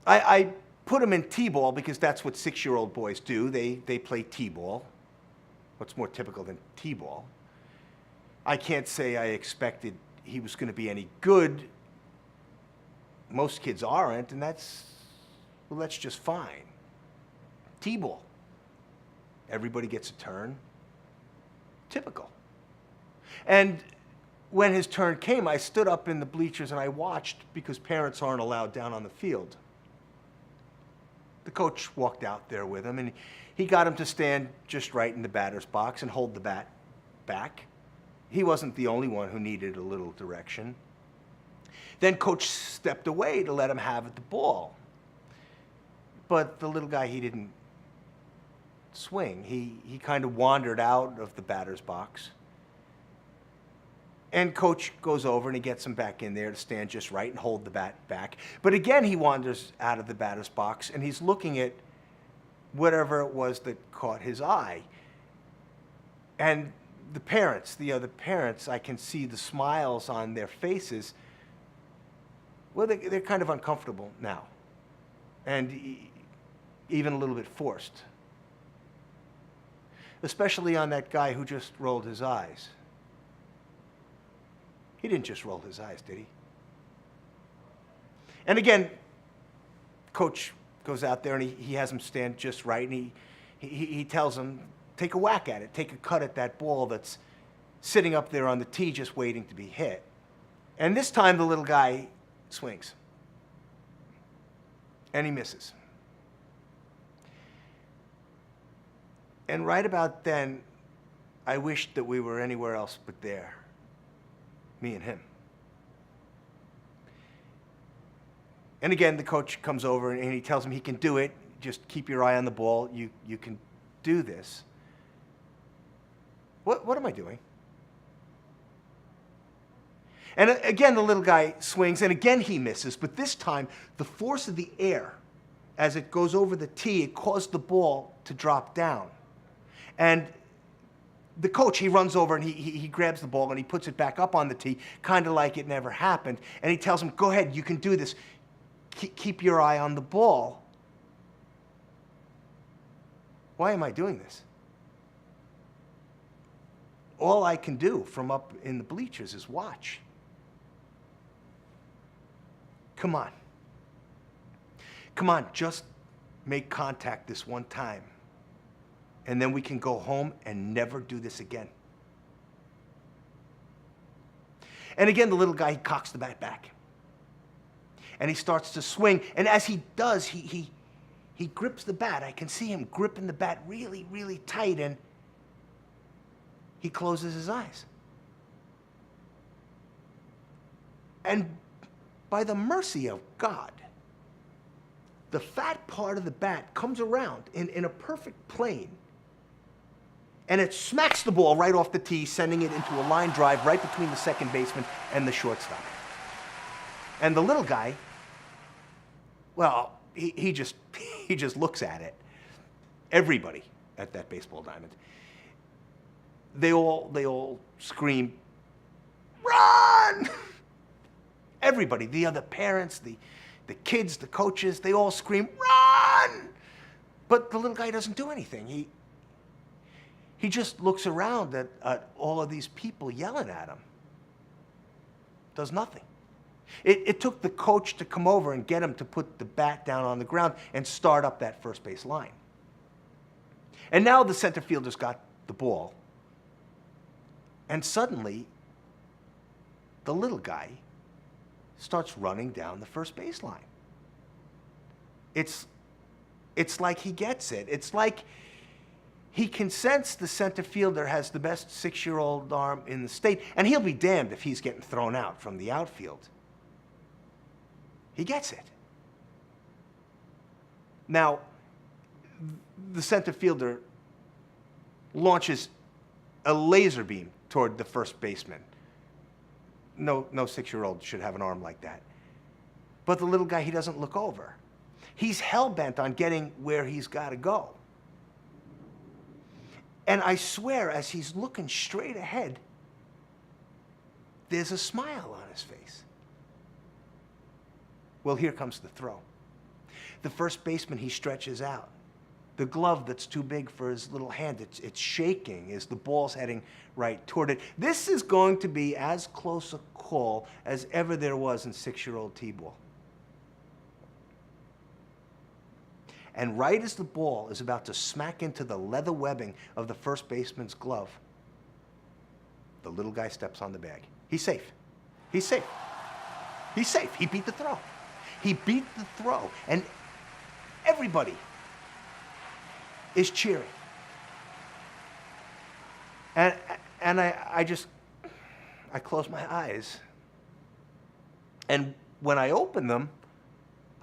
I put him in T-ball because that's what 6-year-old boys do. They play T-ball. What's more typical than T-ball? I can't say I expected he was going to be any good. Most kids aren't, and that's just fine. T-ball. Everybody gets a turn. Typical. And when his turn came, I stood up in the bleachers and I watched because parents aren't allowed down on the field. The coach walked out there with him, and he got him to stand just right in the batter's box and hold the bat back. He wasn't the only one who needed a little direction. Then coach stepped away to let him have the ball. But the little guy, he didn't swing. He kind of wandered out of the batter's box. And coach goes over and he gets him back in there to stand just right and hold the bat back. But again, he wanders out of the batter's box and he's looking at whatever it was that caught his eye. And the other parents, I can see the smiles on their faces. Well, they're kind of uncomfortable now. And even a little bit forced. Especially on that guy who just rolled his eyes. He didn't just roll his eyes, did he? And again, coach goes out there and he has him stand just right, and he tells him, take a whack at it, take a cut at that ball that's sitting up there on the tee just waiting to be hit. And this time the little guy swings. And he misses. And right about then, I wished that we were anywhere else but there. Me and him. And again, the coach comes over and he tells him he can do it. Just keep your eye on the ball. You can do this. What am I doing? And again, the little guy swings, and again he misses. But this time, the force of the air, as it goes over the tee, it caused the ball to drop down. And the coach, he runs over and he grabs the ball and he puts it back up on the tee, kind of like it never happened. And he tells him, go ahead, you can do this. Keep your eye on the ball. Why am I doing this? All I can do from up in the bleachers is watch. Come on. Come on, just make contact this one time. And then we can go home and never do this again. And again, the little guy, he cocks the bat back. And he starts to swing. And as he does, he grips the bat. I can see him gripping the bat really, really tight. And he closes his eyes. And by the mercy of God, the fat part of the bat comes around in a perfect plane. And it smacks the ball right off the tee, sending it into a line drive right between the second baseman and the shortstop. And the little guy, well, he just looks at it. Everybody at that baseball diamond, they all scream, run! Everybody, the other parents, the kids, the coaches, they all scream, run! But the little guy doesn't do anything. He just looks around at all of these people yelling at him. Does nothing. It took the coach to come over and get him to put the bat down on the ground and start up that first base line. And now the center fielder's got the ball. And suddenly, the little guy starts running down the first base line. It's like he gets it. It's like he can sense the center fielder has the best 6-year-old arm in the state, and he'll be damned if he's getting thrown out from the outfield. He gets it. Now, the center fielder launches a laser beam toward the first baseman. No 6-year-old should have an arm like that. But the little guy, he doesn't look over. He's hell-bent on getting where he's got to go. And I swear, as he's looking straight ahead, there's a smile on his face. Well, here comes the throw. The first baseman, he stretches out. The glove that's too big for his little hand, it's shaking as the ball's heading right toward it. This is going to be as close a call as ever there was in 6-year-old T-ball. And right as the ball is about to smack into the leather webbing of the first baseman's glove, the little guy steps on the bag. He's safe. He's safe. He's safe. He beat the throw. He beat the throw. And everybody is cheering. And I close my eyes. And when I open them,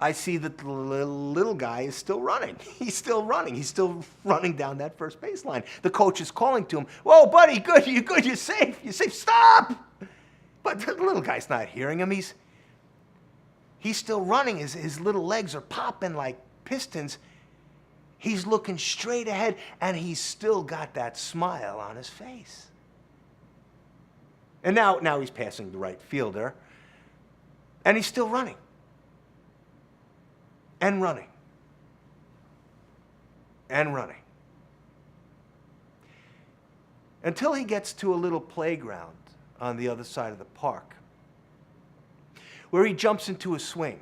I see that the little guy is still running. He's still running. He's still running down that first baseline. The coach is calling to him, "Whoa, buddy, good, you're safe, stop!" But the little guy's not hearing him. He's still running. His little legs are popping like pistons. He's looking straight ahead, and he's still got that smile on his face. And now he's passing the right fielder, and he's still running. And running. And running. Until he gets to a little playground on the other side of the park, where he jumps into a swing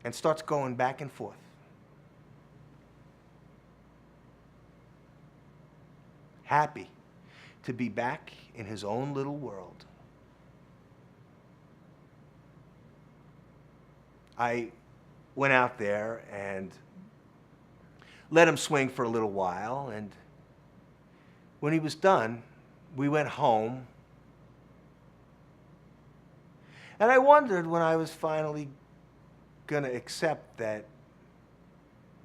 and starts going back and forth. Happy to be back in his own little world. I went out there and let him swing for a little while, and when he was done, we went home. And I wondered when I was finally going to accept that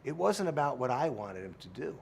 it wasn't about what I wanted him to do.